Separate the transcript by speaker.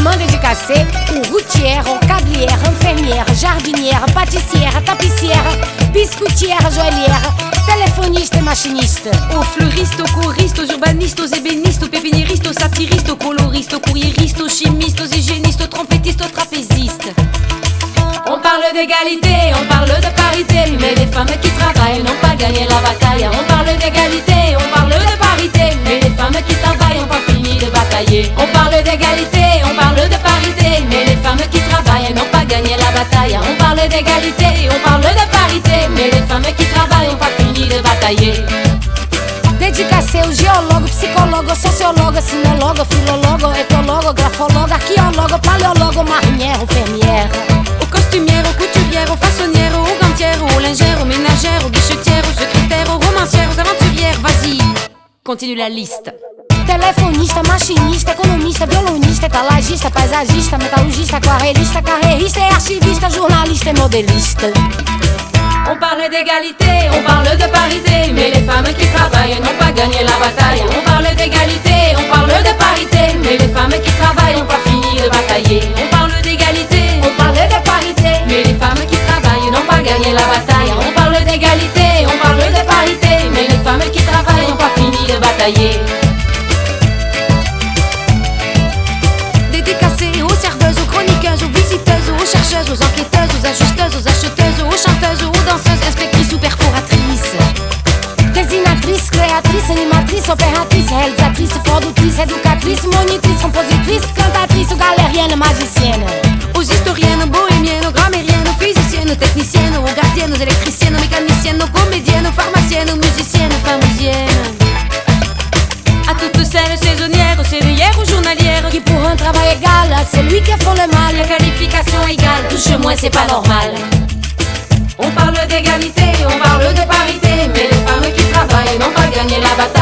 Speaker 1: spécialement dédicacé aux routières, aux cadrières, infirmières, jardinières, pâtissières, tapissières, biscoutières, joaillières, téléphonistes et machinistes.
Speaker 2: Aux fleuristes, aux choristes, aux urbanistes, aux ébénistes, aux pépiniéristes, aux satiristes, aux coloristes, aux courriéristes, aux chimistes, aux hygiénistes, aux trompettistes, aux trapézistes. On parle d'égalité, on parle de parité, mais les femmes qui travaillent n'ont pas gagné la bataille. On parle d'égalité, on parle de parité, mais les femmes qui travaillent n'ont pas fini de batailler. On parle d'égalité, on parle de parité, mais les femmes qui travaillent n'ont pas gagné la bataille. On parle d'égalité, on parle de parité, mais les femmes qui travaillent n'ont pas fini de batailler.
Speaker 1: Dédicacé ao geólogo, psicólogo, sociólogo, sinologo, filólogo, etologo, grafologo, arqueólogo, paléologo, marinheiro, fermière.
Speaker 2: Aux costumières, aux couturières, aux façonnières, aux gantières, aux lingères, aux ménagères, aux guichetières, aux secrétaires, aux romancières, aux aventurières. Vas-y, continue la liste.
Speaker 1: Telefonista, machinista, economista, violonista, etalagista, paisagista, metalurgista, aquarelista, carreirista e archivista, jornalista e modelista.
Speaker 2: On parle d'égalité, on parle de parité, mais les femmes qui travaillent n'ont pas gagné la bataille. On parle d'égalité, on parle de parité, mais les femmes qui travaillent n'ont pas fini de batailler. On parle d'égalité, on parle de parité, mais les femmes qui travaillent n'ont pas gagné la bataille. On parle d'égalité, on parle de parité, mais les femmes qui travaillent n'ont pas fini de batailler. Dédicacé aux serveuses, aux chroniqueuses, aux visiteuses, aux chercheuses, aux enquêteuses, aux ajusteuses, aux acheteuses, aux chanteuses, aux danseuses, inspectrices ou perforatrices.
Speaker 1: Designatrice, créatrice, animatrice, opératrice, réalisatrice, produtrice, éducatrice, monitrice, compositrice, cantatrice, galérienne, magicienne.
Speaker 2: Aux historiennes, bohémiennes, grammairiennes, physiciennes, techniciennes, aux gardiennes, aux électriciennes, aux mécaniciennes, aux comédiennes, aux pharmaciennes, aux musiciennes, aux pharmaciennes. À toutes celles saisonnières, aux sévillères, aux journalières,
Speaker 1: Qui pour un travail égal, c'est lui qui fait le mal.
Speaker 2: la qualification égale, touche moins c'est pas normal. On parle d'égalité, on parle de parité, mais les femmes qui travaillent n'ont pas gagné la bataille.